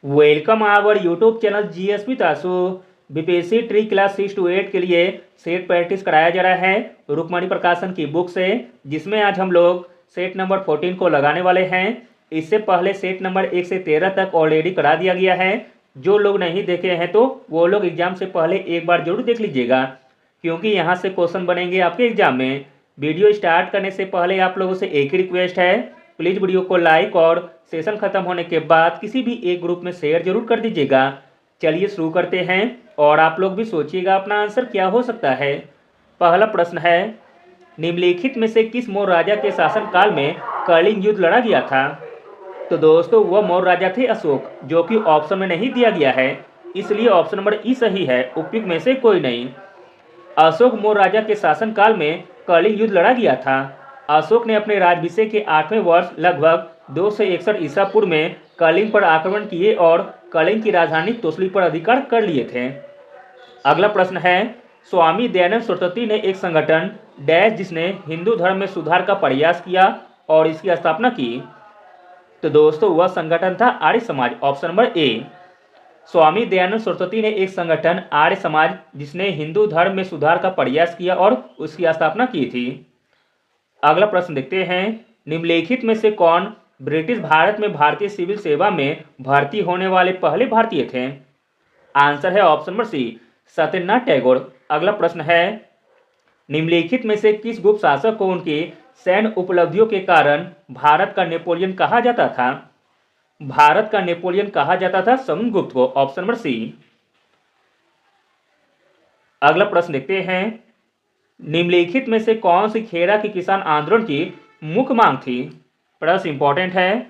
Welcome our YouTube channel G S P तासु। BPSC TRE class 6 to 8 के लिए सेट प्रैक्टिस कराया जा रहा है रुक्मणी प्रकाशन की बुक से, जिसमें आज हम लोग सेट नंबर 14 को लगाने वाले हैं। इससे पहले सेट नंबर 1 से 13 तक ऑलरेडी करा दिया गया है। जो लोग नहीं देखे हैं तो वो लोग एग्जाम से पहले एक बार जरूर देख लीजिएगा, क्योंकि यहाँ से क्वेश्चन बनेंगे आपके एग्जाम में। वीडियो स्टार्ट करने से पहले आप लोगों से एक ही रिक्वेस्ट है, प्लीज़ वीडियो को लाइक और सेशन खत्म होने के बाद किसी भी एक ग्रुप में शेयर जरूर कर दीजिएगा। चलिए शुरू करते हैं और आप लोग भी सोचिएगा अपना आंसर क्या हो सकता है। पहला प्रश्न है, निम्नलिखित में से किस मौर्य राजा के शासनकाल में कलिंग युद्ध लड़ा गया था? तो दोस्तों वह मौर्य राजा थे अशोक, जो कि ऑप्शन में नहीं दिया गया है, इसलिए ऑप्शन नंबर ई सही है, उपयुक्त में से कोई नहीं। अशोक मौर्य राजा के शासनकाल में कलिंग युद्ध लड़ा गया था। अशोक ने अपने राज्याभिषेक के 8वें वर्ष लगभग 261 ईसा पूर्व में कलिंग पर आक्रमण किए और कलिंग की राजधानी तोसली पर अधिकार कर लिए थे। अगला प्रश्न है, स्वामी दयानंद सरस्वती ने एक संगठन डैश जिसने हिंदू धर्म में सुधार का प्रयास किया और इसकी स्थापना की? तो दोस्तों वह संगठन था Arya Samaj, option number A. Swami Dayanand Saraswati ने एक संगठन आर्य समाज जिसने हिंदू धर्म में सुधार का प्रयास किया और उसकी स्थापना की थी। अगला प्रश्न देखते हैं, निम्नलिखित में से कौन ब्रिटिश भारत में भारतीय सिविल सेवा में भर्ती होने वाले पहले भारतीय थे? आंसर है option number C, Satyendranath Tagore. अगला प्रश्न है, निम्नलिखित में से किस गुप्त शासक को उनकी सैन्य उपलब्धियों के कारण भारत का नेपोलियन कहा जाता था? भारत का नेपोलियन कहा जाता था समुद्रगुप्त को, ऑप्शन नंबर सी। अगला प्रश्न देखते हैं, निम्नलिखित में से कौन सी खेड़ा की किसान आंदोलन की मुख्य मांग थी? प्रश्न इंपॉर्टेंट है।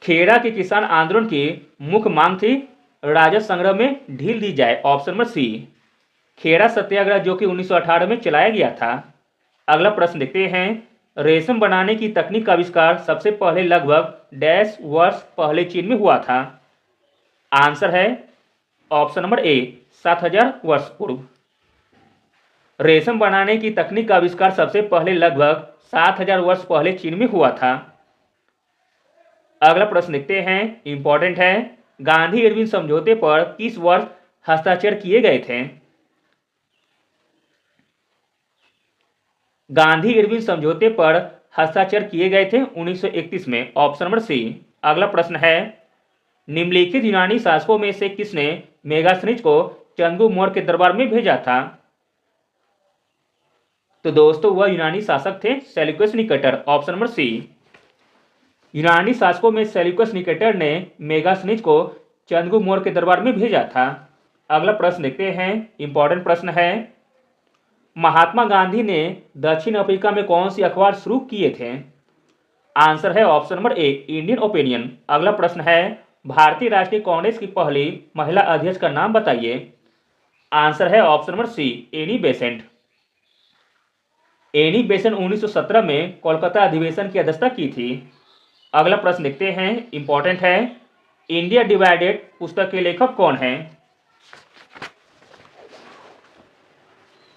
खेड़ा के किसान आंदोलन की मुख्य मांग थी राजस्व संग्रह में ढील दी जाए, ऑप्शन नंबर सी। खेड़ा सत्याग्रह जो कि 1918 में चलाया गया था। अगला प्रश्न देखते हैं, रेशम बनाने की तकनीक का आविष्कार सबसे पहले लगभग डैश वर्ष पहले चीन में हुआ था? आंसर है ऑप्शन नंबर ए, 7000 वर्ष पूर्व। रेशम बनाने की तकनीक का आविष्कार सबसे पहले लगभग 7000 वर्ष पहले चीन में हुआ था। अगला प्रश्न देखते हैं, इंपॉर्टेंट है, गांधी इरविन समझौते पर किस वर्ष हस्ताक्षर किए गए थे? गांधी इरविन समझौते पर हस्ताक्षर किए गए थे 1931 में, ऑप्शन नंबर सी। अगला प्रश्न है, निम्नलिखित यूनानी शासकों में से किसने मेगास्थनीज को चंद्रगुप्त मौर्य के दरबार में भेजा था? तो दोस्तों वह यूनानी शासक थे Seleucus Nicator, option number C. यूनानी शासकों में सेल्यूकस निकेटर ने मेगास्थनीज को चंद्रगुप्त मौर्य के दरबार में भेजा था। अगला प्रश्न देखते हैं, इंपॉर्टेंट प्रश्न है, महात्मा गांधी ने दक्षिण अफ्रीका में कौन सी अखबार शुरू किए थे? आंसर है option number A, Indian opinion. अगला प्रश्न है, भारतीय राष्ट्रीय कांग्रेस की पहली महिला अध्यक्ष का नाम बताइए? आंसर है option number C, Annie Besant. Annie Besant 1917 में कोलकाता अधिवेशन की अध्यक्षता की थी। अगला प्रश्न देखते हैं, इंपॉर्टेंट है, इंडिया डिवाइडेड पुस्तक के लेखक कौन हैं?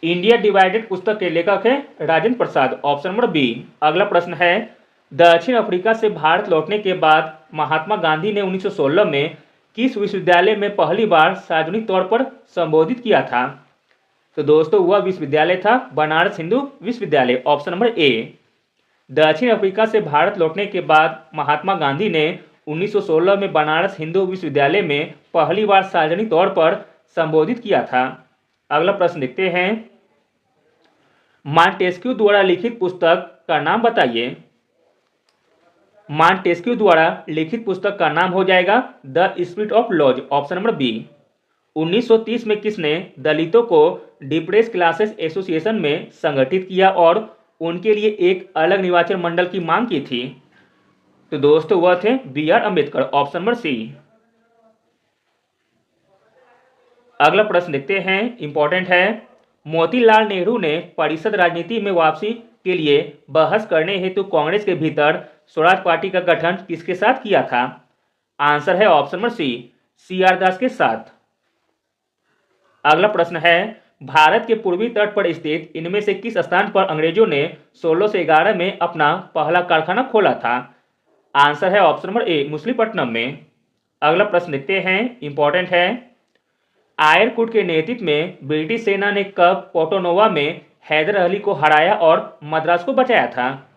इंडिया डिवाइडेड पुस्तक के लेखक है Rajendra Prasad, option number B. अगला प्रश्न है, दक्षिण अफ्रीका से भारत लौटने के बाद महात्मा गांधी ने 1916 में किस विश्वविद्यालय में पहली बार सार्वजनिक तौर पर संबोधित किया था? तो दोस्तों वह विश्वविद्यालय था बनारस हिंदू विश्वविद्यालय, ऑप्शन नंबर ए। दक्षिण अफ्रीका से भारत लौटने के बाद महात्मा गांधी ने 1916 में बनारस हिंदू विश्वविद्यालय में पहली बार सार्वजनिक तौर पर संबोधित किया था। अगला प्रश्न देखते हैं, मॉन्टेस्क्यू द्वारा लिखित पुस्तक का नाम बताइए? मॉन्टेस्क्यू द्वारा लिखित पुस्तक का नाम हो जाएगा the spirit of laws, option number B. 1930 में किसने दलितों को डिप्रेस क्लासेस एसोसिएशन में संगठित किया और उनके लिए एक अलग निर्वाचन मंडल की मांग की थी? तो दोस्तों वह थे B R. Ambedkar, option number C. अगला प्रश्न देखते हैं, इंपॉर्टेंट है, मोतीलाल नेहरू ने परिषद राजनीति में वापसी के लिए बहस करने हेतु कांग्रेस के भीतर स्वराज पार्टी का गठन किसके साथ किया था? आंसर है ऑप्शन नंबर सी, सी.आर. दास के साथ। अगला प्रश्न है, भारत के पूर्वी तट पर स्थित इनमें से किस स्थान पर अंग्रेजों ने 1611 में अपना पहला कारखाना खोला था? आंसर है ऑप्शन नंबर ए, मछलीपट्टनम में। अगला प्रश्न देखते हैं, इंपॉर्टेंट है। आयरकुट के नेतृत्व में ब्रिटिश सेना ने कब पोर्टोनोवा में हैदर अली को हराया और मद्रास को बचाया था?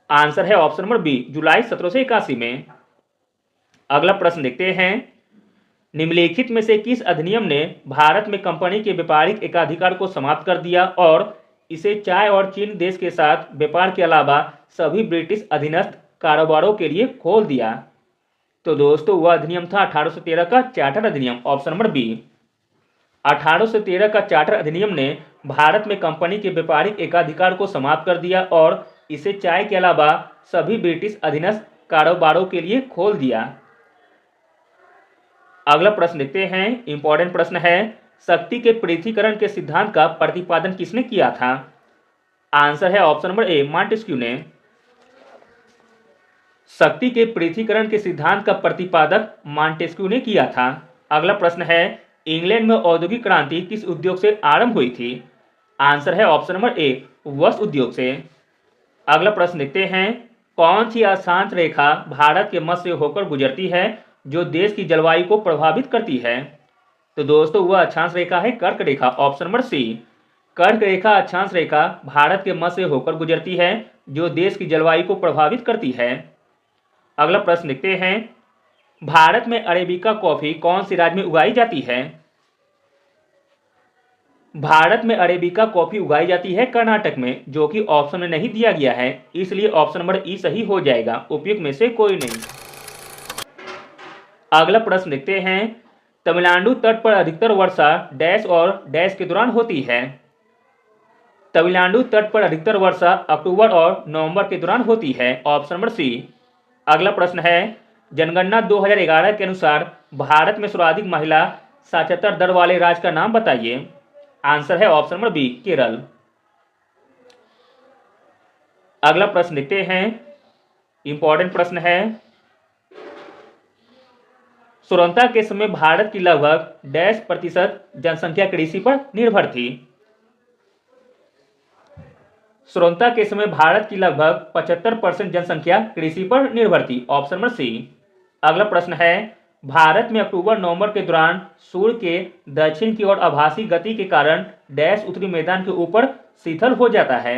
आंसर है ऑप्शन नंबर बी, जुलाई 1781 में। अगला प्रश्न देखते हैं, निम्नलिखित में से किस अधिनियम ने भारत में कंपनी के व्यापारिक एकाधिकार को समाप्त कर दिया और इसे चाय और चीनी देश के साथ व्यापार के अलावा सभी ब्रिटिश अधीनस्थ कारोबारों के लिए खोल दिया? तो दोस्तों वह अधिनियम था 1813 का चार्टर अधिनियम, ऑप्शन नंबर बी। 1813 का चार्टर अधिनियम ने भारत में कंपनी के व्यापारिक एकाधिकार को समाप्त कर दिया और इसे चाय के अलावा सभी ब्रिटिश अधीनस्थ कारोबारों के लिए खोल दिया। अगला प्रश्न देखते हैं, इंपॉर्टेंट प्रश्न है। शक्ति के पृथ्वीकरण के सिद्धांत का प्रतिपादन किसने किया था? आंसर है ऑप्शन नंबर ए, मॉन्टेस्क्यू ने। शक्ति के पृथ्वीकरण के सिद्धांत का प्रतिपादक मॉन्टेस्क्यू ने किया था। अगला प्रश्न है, इंग्लैंड में औद्योगिक क्रांति किस उद्योग से आरंभ हुई थी? आंसर है ऑप्शन नंबर ए, वस्त्र उद्योग से। अगला प्रश्न देखते हैं, कौन सी अक्षांश रेखा भारत के मध्य से होकर गुजरती है जो देश की जलवायु को प्रभावित करती है? तो दोस्तों वह अक्षांश रेखा है कर्क रेखा, ऑप्शन नंबर सी। कर्क रेखा अक्षांश रेखा भारत के मध्य से होकर गुजरती है जो देश की जलवायु को प्रभावित करती है। अगला प्रश्न देखते हैं, भारत में अरेबिका कॉफी कौन से राज्य में उगाई जाती है? भारत में अरेबिका कॉफी उगाई जाती है कर्नाटक में, जो कि ऑप्शन में नहीं दिया गया है, इसलिए ऑप्शन नंबर ई सही हो जाएगा, उपयुक्त में से कोई नहीं। अगला प्रश्न देखते हैं, तमिलनाडु तट पर अधिकतर वर्षा डैश और डैश के दौरान होती है? तमिलनाडु तट पर अधिकतर वर्षा अक्टूबर और नवंबर के दौरान होती है, ऑप्शन नंबर सी। अगला प्रश्न है, जनगणना 2011 के अनुसार भारत में सर्वाधिक महिला साक्षरता दर वाले राज्य का नाम बताइए? आंसर है ऑप्शन नंबर बी, केरल। अगला प्रश्न देखते हैं, इंपॉर्टेंट प्रश्न है। स्वतंत्रता के समय भारत की लगभग डैश प्रतिशत जनसंख्या कृषि पर निर्भर थी? स्वतंत्रता के समय भारत की लगभग 75% जनसंख्या कृषि पर निर्भर थी, ऑप्शन नंबर सी। अगला प्रश्न है, भारत में अक्टूबर नवंबर के दौरान सूर्य के दक्षिण की ओर आभासी गति के कारण डैश उत्तरी मैदान के ऊपर शिथिल हो जाता है?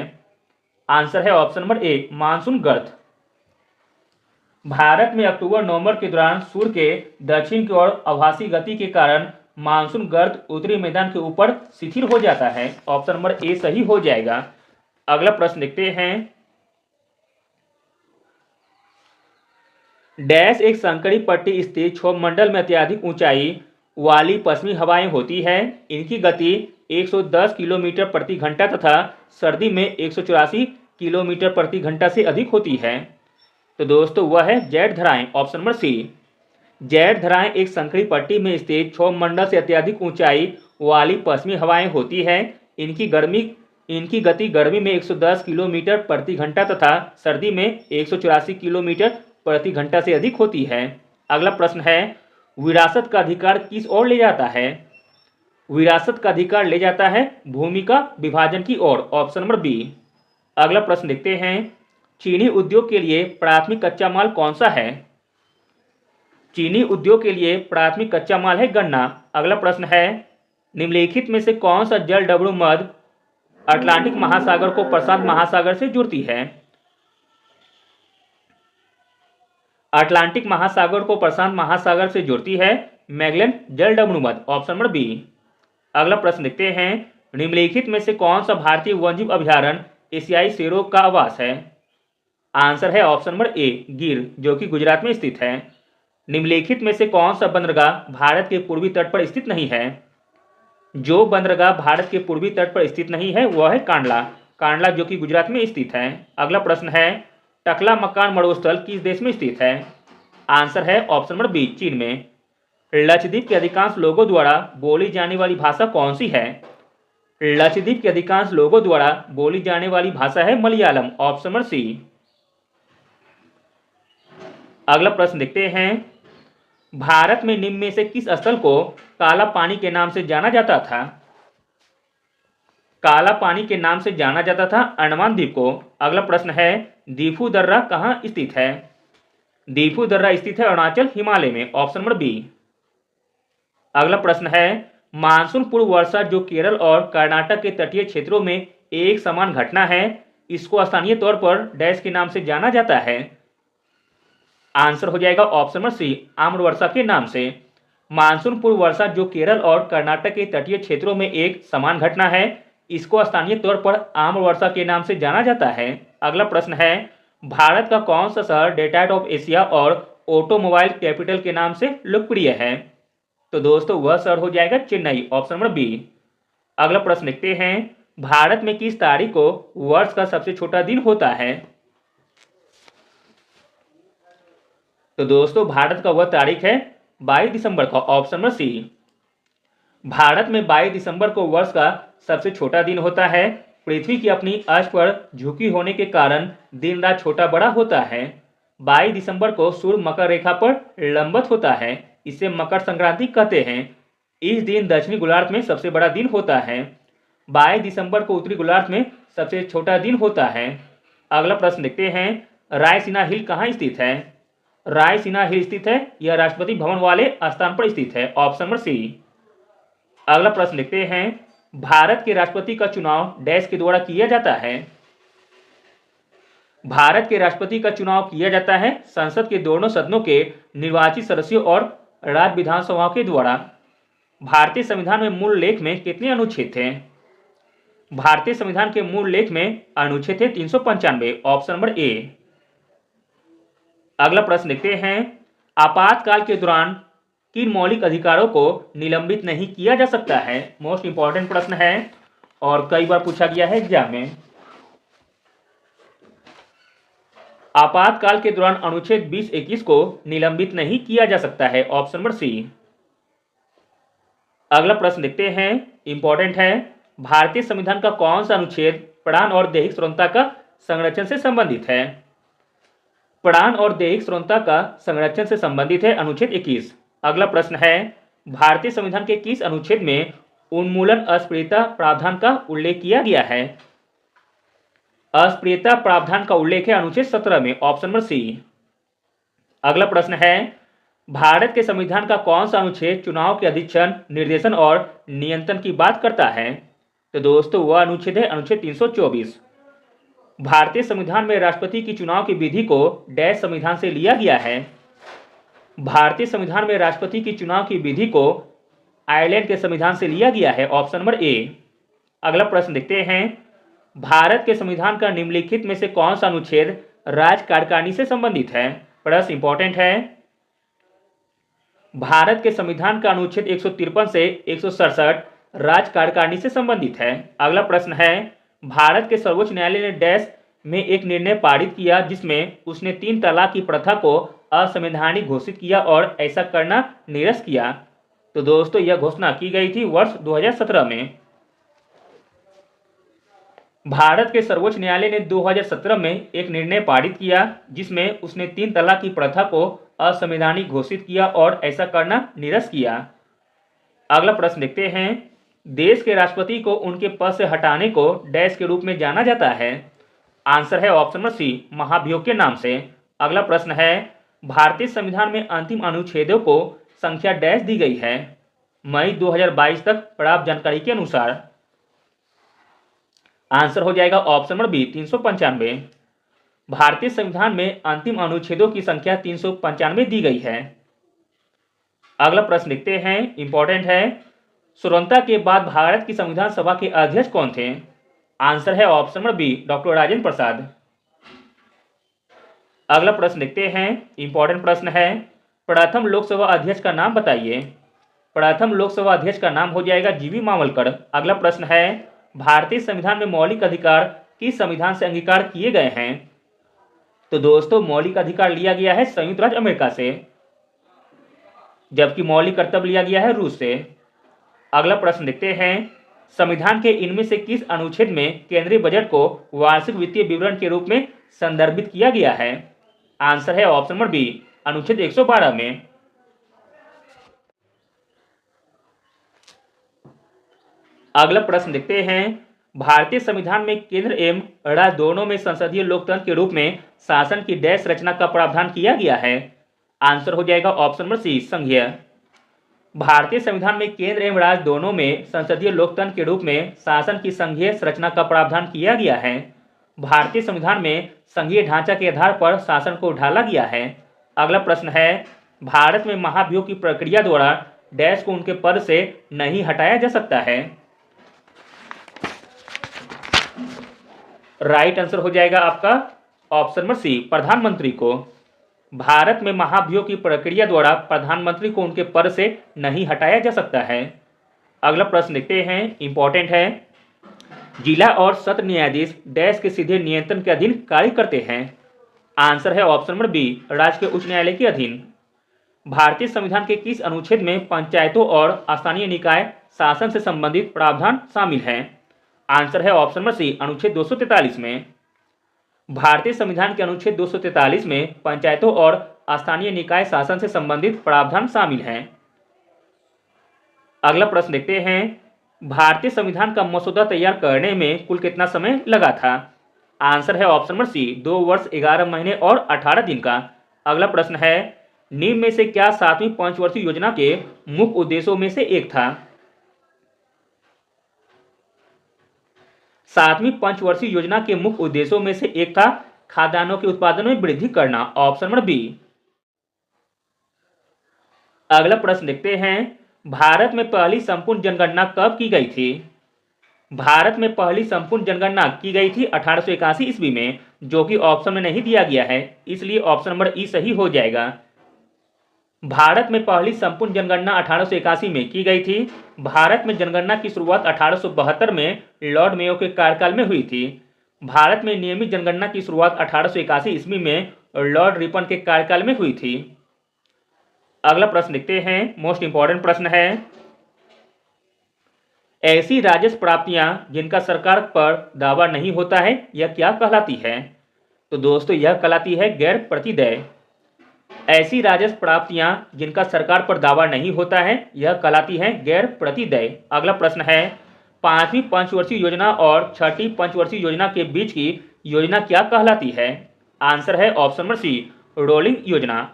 आंसर है ऑप्शन नंबर ए, मानसून गर्त। भारत में अक्टूबर नवंबर के दौरान सूर्य के दक्षिण की ओर आभासी गति के कारण मानसून गर्त उत्तरी मैदान के ऊपर शिथिल हो जाता है, ऑप्शन नंबर ए सही हो जाएगा। अगला प्रश्न देखते हैं, डैश एक संकरी पट्टी स्थित क्षोभमंडल में अत्यधिक ऊंचाई वाली पश्चिमी हवाएं होती है। इनकी गति 110 किलोमीटर प्रति घंटा तथा सर्दी में 184 किलोमीटर प्रति घंटा से अधिक होती है। तो दोस्तों वह है जेट धराएं, ऑप्शन नंबर सी। जेट धराएं एक संकरी पट्टी में स्थित क्षोभमंडल से अत्यधिक ऊंचाई वाली पश्चिमी हवाएं होती है। इनकी गति गर्मी में 110 किलोमीटर प्रति घंटा तथा सर्दी में 184 किलोमीटर प्रति घंटा से अधिक होती है। अगला प्रश्न है, विरासत का अधिकार किस ओर ले जाता है? विरासत का अधिकार ले जाता है भूमि का विभाजन की ओर, ऑप्शन नंबर बी। अगला प्रश्न देखते हैं, चीनी उद्योग के लिए प्राथमिक कच्चा माल कौन सा है? चीनी उद्योग के लिए प्राथमिक कच्चा माल है गन्ना। अगला प्रश्न है, निम्नलिखित में से कौन सा जल डमरू मध्य अटलांटिक महासागर को प्रशांत महासागर से जुड़ती है? अटलांटिक महासागर को प्रशांत महासागर से जुड़ती है मैगेलन जल डमरू मध्य, ऑप्शन नंबर बी। अगला प्रश्न देखते हैं, निम्नलिखित में से कौन सा भारतीय वन्यजीव अभ्यारण्य एशियाई शेरों का आवास है? आंसर है ऑप्शन नंबर ए, गिर, जो कि गुजरात में स्थित है। निम्नलिखित में से कौन सा बंदरगाह भारत के पूर्वी तट पर स्थित नहीं है? जो बंदरगाह भारत के पूर्वी तट पर स्थित नहीं है वह है कांडला, जो कि गुजरात में स्थित है। अगला प्रश्न है, टकला मकान मरुस्थल किस देश में स्थित है? आंसर है ऑप्शन नंबर बी, चीन में। लक्षद्वीप के अधिकांश लोगों द्वारा बोली जाने वाली भाषा कौन सी है? लक्षद्वीप के अधिकांश लोगों द्वारा बोली जाने वाली भाषा है मलयालम, ऑप्शन नंबर सी। अगला प्रश्न देखते हैं, भारत में निम्न में से किस स्थल को काला पानी के नाम से जाना जाता था? काला पानी के नाम से जाना जाता था अंडमान द्वीप को। अगला प्रश्न है, दीफू दर्रा कहाँ स्थित है? दीफू दर्रा स्थित है अरुणाचल हिमालय में, ऑप्शन नंबर बी। अगला प्रश्न है, मानसून पूर्व वर्षा जो केरल और कर्नाटक के तटीय क्षेत्रों में एक समान घटना है, इसको स्थानीय तौर पर डैश के नाम से जाना जाता है। आंसर हो जाएगा ऑप्शन नंबर सी, आम्र वर्षा के नाम से। मानसून पूर्व वर्षा जो केरल और कर्नाटक के तटीय क्षेत्रों में एक समान घटना है, इसको स्थानीय तौर पर आम्र वर्षा के नाम से जाना जाता है। अगला प्रश्न है, भारत का कौन सा शहर डेट्रॉइट ऑफ एशिया और ऑटोमोबाइल कैपिटल के नाम से लोकप्रिय है? तो दोस्तों वह शहर हो जाएगा चेन्नई, ऑप्शन नंबर बी। अगला प्रश्न लिखते हैं, भारत में किस तारीख को वर्ष का सबसे छोटा दिन होता है? तो दोस्तों भारत का वह तारीख है 22 दिसंबर का, ऑप्शन नंबर सी। भारत में 22 दिसंबर को वर्ष का सबसे छोटा दिन होता है। पृथ्वी की अपनी अक्ष पर झुकी होने के कारण दिन रात छोटा बड़ा होता है। 22 दिसंबर को सूर्य मकर रेखा पर लंबवत होता है, इसे मकर संक्रांति कहते हैं। इस दिन दक्षिणी गोलार्ध में सबसे बड़ा दिन होता है। 22 दिसंबर को उत्तरी गोलार्ध में सबसे छोटा दिन होता है। अगला प्रश्न देखते हैं, रायसीना हिल कहाँ स्थित है? रायसीना हिल स्थित है, यह राष्ट्रपति भवन वाले स्थान पर स्थित है, ऑप्शन नंबर सी। अगला प्रश्न लिखते हैं, भारत के राष्ट्रपति का चुनाव डैश के द्वारा किया जाता है? भारत के राष्ट्रपति का चुनाव किया जाता है संसद के दोनों सदनों के निर्वाचित सदस्यों और राज्य विधानसभाओं के द्वारा। भारतीय संविधान में मूल लेख में कितने अनुच्छेद थे? भारतीय संविधान के मूल लेख में अनुच्छेद थे 395, ऑप्शन नंबर ए। अगला प्रश्न लिखते हैं, आपातकाल के दौरान किन मौलिक अधिकारों को निलंबित नहीं किया जा सकता है? मोस्ट इंपॉर्टेंट प्रश्न है और कई बार पूछा गया है एग्जाम में। आपातकाल के दौरान अनुच्छेद 20-21 को निलंबित नहीं किया जा सकता है, ऑप्शन नंबर सी। अगला प्रश्न देखते हैं, इंपॉर्टेंट है, भारतीय संविधान का कौन सा अनुच्छेद प्राण और दैहिक स्वतंत्रता का संरक्षण से संबंधित है? प्राण और दैहिक स्वतंत्रता का संरक्षण से संबंधित है अनुच्छेद 21। अगला प्रश्न है, भारतीय संविधान के किस अनुच्छेद में उन्मूलन अस्पृश्यता प्रावधान का उल्लेख किया गया है? अस्पृश्यता प्रावधान का उल्लेख है अनुच्छेद 17 में, ऑप्शन नंबर सी। अगला प्रश्न है, भारत के संविधान का कौन सा अनुच्छेद चुनाव के अधीक्षण, निर्देशन और नियंत्रण की बात करता है? तो दोस्तों वह अनुच्छेद है अनुच्छेद 324। भारतीय संविधान में राष्ट्रपति की चुनाव की विधि को डैश संविधान से लिया गया है? भारतीय संविधान में राष्ट्रपति की चुनाव की विधि को आयरलैंड के संविधान से लिया गया है, ऑप्शन नंबर ए। अगला प्रश्न देखते हैं, भारत के संविधान का निम्नलिखित में से कौन सा अनुच्छेद राज्य कार्यकारिणी से संबंधित है? प्रश्न इंपॉर्टेंट है। भारत के संविधान का अनुच्छेद 153 से 167 राज्य कार्यकारिणी से संबंधित है। अगला प्रश्न है, भारत के सर्वोच्च न्यायालय ने डैश में एक निर्णय पारित किया जिसमें उसने 3 तलाक की प्रथा को असंवैधानिक घोषित किया और ऐसा करना निरस्त किया। तो दोस्तों यह घोषणा की गई थी वर्ष 2017 में। भारत के सर्वोच्च न्यायालय ने 2017 में एक निर्णय पारित किया जिसमें उसने 3 तलाक की प्रथा को असंवैधानिक घोषित किया और ऐसा करना निरस्त किया। अगला प्रश्न देखते हैं, देश के राष्ट्रपति को उनके पद से हटाने को डैश के रूप में जाना जाता है? आंसर है ऑप्शन नंबर सी, महाभियोग के नाम से। अगला प्रश्न है, भारतीय संविधान में अंतिम अनुच्छेदों को संख्या डैश दी गई है? मई 2022 तक प्राप्त जानकारी के अनुसार। आंसर हो जाएगा ऑप्शन नंबर बी, 395। भारतीय संविधान में अंतिम अनुच्छेदों की संख्या 395 दी गई है। अगला प्रश्न लिखते हैं, इंपॉर्टेंट है, स्वतंत्रता के बाद भारत की संविधान सभा के अध्यक्ष कौन थे? आंसर है option number B, doctor Rajendra Prasad. अगला प्रश्न लिखते हैं, इंपॉर्टेंट प्रश्न है, प्रथम लोकसभा अध्यक्ष का नाम बताइए। प्रथम लोकसभा अध्यक्ष का नाम हो जाएगा जीवी मावलकर। अगला प्रश्न है, भारतीय संविधान में मौलिक अधिकार किस संविधान से अंगीकार किए गए हैं? तो दोस्तों मौलिक अधिकार लिया गया है संयुक्त राज्य अमेरिका से, जबकि मौलिक कर्तव्य लिया गया है रूस से। अगला प्रश्न देखते हैं, संविधान के इनमें से किस अनुच्छेद में केंद्रीय बजट को वार्षिक वित्तीय विवरण के रूप में संदर्भित किया गया है? आंसर है ऑप्शन नंबर बी, अनुच्छेद 112 में। अगला प्रश्न देखते हैं, भारतीय संविधान में केंद्र एवं राज्य दोनों में संसदीय लोकतंत्र के रूप में शासन की डैश रचना का प्रावधान किया गया है। आंसर हो जाएगा ऑप्शन नंबर सी, संघीय। भारतीय संविधान में केंद्र एवं राज्य दोनों में संसदीय लोकतंत्र के रूप में शासन की संघीय संरचना का प्रावधान किया गया है। भारतीय संविधान में संघीय ढांचा के आधार पर शासन को ढाला गया है। अगला प्रश्न है, भारत में महाभियोग की प्रक्रिया द्वारा डैश को उनके पद से नहीं हटाया जा सकता है। राइट आंसर हो जाएगा आपका ऑप्शन नंबर सी, प्रधानमंत्री को। भारत में महाभियोग की प्रक्रिया द्वारा प्रधानमंत्री को उनके पद से नहीं हटाया जा सकता है। अगला प्रश्न देखते हैं, इंपॉर्टेंट है। जिला और सत्र न्यायाधीश डैश के सीधे नियंत्रण के अधीन कार्य करते हैं। आंसर है ऑप्शन नंबर बी, राज्य के उच्च न्यायालय के अधीन। भारतीय संविधान के किस अनुच्छेद में पंचायतों और स्थानीय निकाय शासन से संबंधित प्रावधान शामिल है? आंसर है ऑप्शन नंबर सी, अनुच्छेद 243 में। भारतीय संविधान के अनुच्छेद 243 में पंचायतों और स्थानीय निकाय शासन से संबंधित प्रावधान शामिल हैं। अगला प्रश्न देखते हैं, भारतीय संविधान का मसौदा तैयार करने में कुल कितना समय लगा था? आंसर है ऑप्शन नंबर सी, 2 वर्ष 11 महीने और 18 दिन का। अगला प्रश्न है, निम्न में से क्या 7वीं पंचवर्षीय योजना के मुख्य उद्देश्यों में से एक था? 7वीं पंचवर्षीय योजना के मुख्य उद्देश्यों में से एक था खाद्यान्नों के उत्पादन में वृद्धि करना। Option number B. अगला प्रश्न देखते हैं, भारत में पहली संपूर्ण जनगणना कब की गई थी? भारत में पहली संपूर्ण जनगणना की गई थी 1881 ईस्वी में, जो कि ऑप्शन में नहीं दिया गया है, इसलिए ऑप्शन नंबर ई सही हो जाएगा। भारत में पहली संपूर्ण जनगणना 1881 में की गई थी। भारत में जनगणना की शुरुआत 1872 में लॉर्ड मेयो के कार्यकाल में हुई थी। भारत में नियमित जनगणना की शुरुआत 1881 ईस्वी में लॉर्ड रिपन के कार्यकाल में हुई थी। अगला प्रश्न देखते हैं, मोस्ट इंपॉर्टेंट प्रश्न है, ऐसी राजस्व प्राप्तियां जिनका सरकार पर दावा नहीं होता है, यह क्या कहलाती है? तो दोस्तों यह कहलाती है गैर प्रतिदेय। ऐसी राजस्व प्राप्तियां जिनका सरकार पर दावा नहीं होता है, यह कहलाती है गैर प्रतिदेय। अगला प्रश्न है, 5वीं पंचवर्षीय योजना और 6ठी पंचवर्षीय योजना के बीच की योजना क्या कहलाती है? आंसर है ऑप्शन नंबर सी, रोलिंग योजना।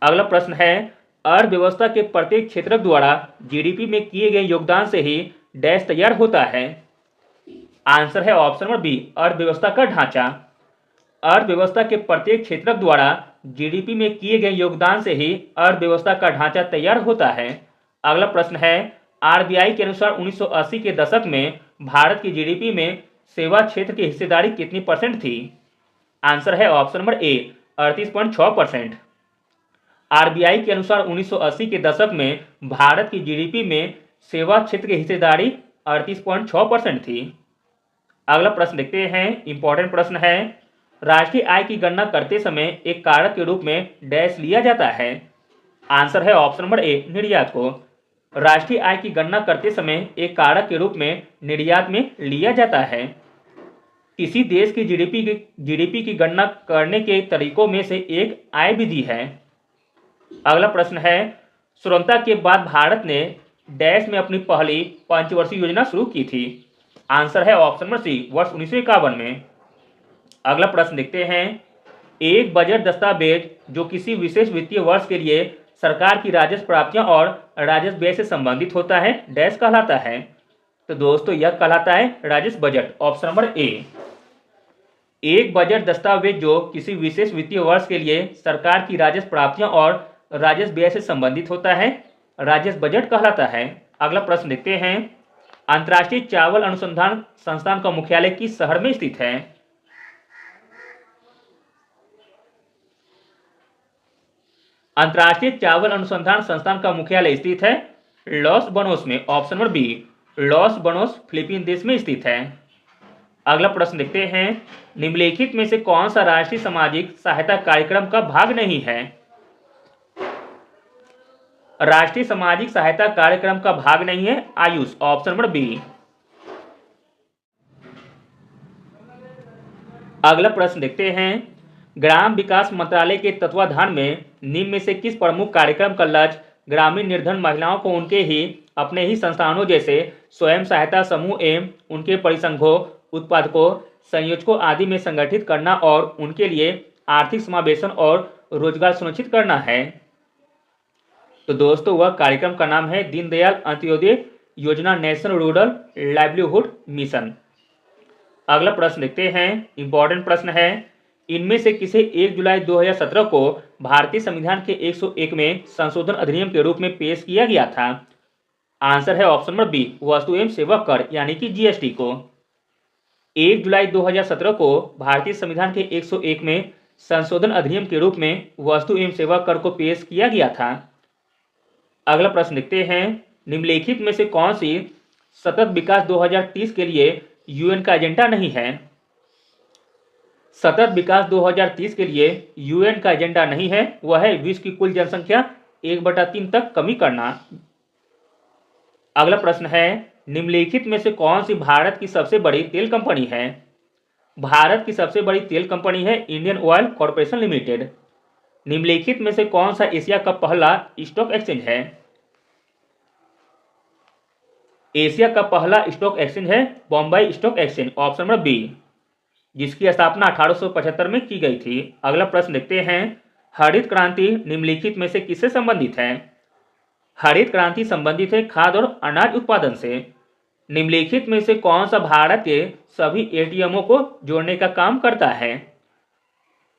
अगला प्रश्न है, अर्थव्यवस्था के प्रत्येक क्षेत्र द्वारा जीडीपी में किए गए योगदान से ही डैश तैयार होता है। आंसर है ऑप्शन नंबर बी, अर्थव्यवस्था का ढांचा। अर्थव्यवस्था के प्रत्येक क्षेत्र द्वारा जीडीपी में किए गए योगदान से ही अर्थव्यवस्था का ढांचा तैयार होता है। अगला प्रश्न है, आरबीआई के अनुसार 1980 के दशक में भारत की जीडीपी में सेवा क्षेत्र की हिस्सेदारी कितनी % थी? आंसर है ऑप्शन नंबर ए, 38.6%। आरबीआई के अनुसार 1980 के दशक में भारत की जीडीपी में सेवा क्षेत्र की हिस्सेदारी 38.6% थी। अगला प्रश्न देखते हैं, इंपॉर्टेंट प्रश्न है, राष्ट्रीय आय की गणना करते समय एक कारक के रूप में डैश लिया जाता है। आंसर है ऑप्शन नंबर ए, निर्यात को। राष्ट्रीय आय की गणना करते समय एक कारक के रूप में निर्यात में लिया जाता है। किसी देश की जीडीपी की गणना करने के तरीकों में से एक आय विधि है। अगला प्रश्न है, स्वतंत्रता के बाद भारत ने डैश में अपनी पहली पंचवर्षीय योजना शुरू की थी। आंसर है ऑप्शन नंबर सी, वर्ष 1951 में। अगला प्रश्न देखते हैं, एक बजट दस्तावेज जो किसी विशेष वित्तीय वर्ष के लिए सरकार की राजस्व प्राप्तियां और राजस्व व्यय से संबंधित होता है, डैश कहलाता है। तो दोस्तों यह कहलाता है राजस्व बजट। Option number A. एक बजट दस्तावेज जो किसी विशेष वित्तीय वर्ष के लिए सरकार की राजस्व प्राप्तियां और राजस्व व्यय से संबंधित होता है, राजस्व बजट कहलाता है। अगला प्रश्न देखते हैं, अंतर्राष्ट्रीय चावल अनुसंधान संस्थान का मुख्यालय किस शहर में स्थित है? अंतर्राष्ट्रीय चावल अनुसंधान संस्थान का मुख्यालय स्थित है लॉस बनोस में। Option number B, Los Banos Philippine देश में स्थित है। अगला प्रश्न देखते हैं, निम्नलिखित में से कौन सा राष्ट्रीय सामाजिक सहायता कार्यक्रम का भाग नहीं है? राष्ट्रीय सामाजिक सहायता कार्यक्रम का भाग नहीं है आयुष। Option number B. अगला प्रश्न देखते हैं, ग्राम विकास मंत्रालय के तत्वाधान में निम्न में से किस प्रमुख कार्यक्रम का लक्ष्य ग्रामीण निर्धन महिलाओं को उनके ही अपने ही संस्थानों जैसे स्वयं सहायता समूह एवं उनके परिसंघों, उत्पादकों, संयोजकों आदि में संगठित करना और उनके लिए आर्थिक समावेशन और रोजगार सुनिश्चित करना है। तो दोस्तों वह कार्यक्रम का नाम है दीनदयाल अंत्योदय योजना, नेशनल रूरल लाइवलीहुड मिशन। अगला प्रश्न देखते हैं, इंपॉर्टेंट प्रश्न है, इनमें से किसे 1 जुलाई 2017 को भारतीय संविधान के 101 में संशोधन अधिनियम के रूप में पेश किया गया था? आंसर है ऑप्शन नंबर बी, वस्तु एवं सेवा कर यानी कि जीएसटी को। 1 जुलाई 2017 को भारतीय संविधान के 101 में संशोधन अधिनियम के रूप में वस्तु एवं सेवा कर को पेश किया गया था। अगला प्रश्न देखते हैं, निम्नलिखित में से कौन सी सतत विकास 2030 के लिए यूएन का एजेंडा नहीं है? सतत विकास 2030 के लिए यूएन का एजेंडा नहीं है, वह है विश्व की कुल जनसंख्या 1/3 तक कमी करना। अगला प्रश्न है, निम्नलिखित में से कौन सी भारत की सबसे बड़ी तेल कंपनी है? भारत की सबसे बड़ी तेल कंपनी है इंडियन ऑयल कॉर्पोरेशन लिमिटेड। निम्नलिखित में से कौन सा एशिया का पहला स्टॉक एक्सचेंज है? एशिया का पहला स्टॉक एक्सचेंज है Bombay stock exchange, option number B, जिसकी स्थापना 1875 में की गई थी। अगला प्रश्न देखते हैं, हरित क्रांति निम्नलिखित में से किससे संबंधित है? हरित क्रांति संबंधित है खाद्य और अनाज उत्पादन से। निम्नलिखित में से कौन सा भारत के सभी एटीएमओ को जोड़ने का काम करता है?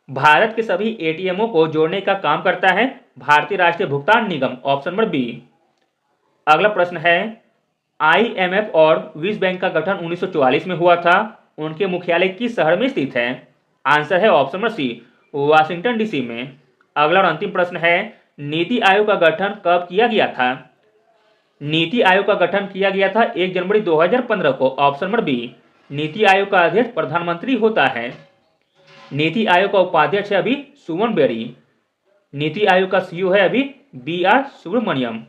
भारत के सभी एटीएमओ को जोड़ने का काम करता है भारतीय राष्ट्रीय भुगतान निगम, ऑप्शन नंबर बी। अगला प्रश्न है, आईएमएफ और विश्व बैंक का गठन 1944 में हुआ था, उनके मुख्यालय किस शहर में स्थित है? आंसर है option number C, Washington DC में। अगला और अंतिम प्रश्न है, नीति आयोग का गठन कब किया गया था? नीति आयोग का गठन किया गया था 1 जनवरी 2015 को, option number B. NITI Aayog का अध्यक्ष प्रधानमंत्री होता है। नीति आयोग का उपाध्यक्ष है अभी सुमन बेरी। नीति आयोग का सीईओ है अभी बी आर सुब्रमण्यम।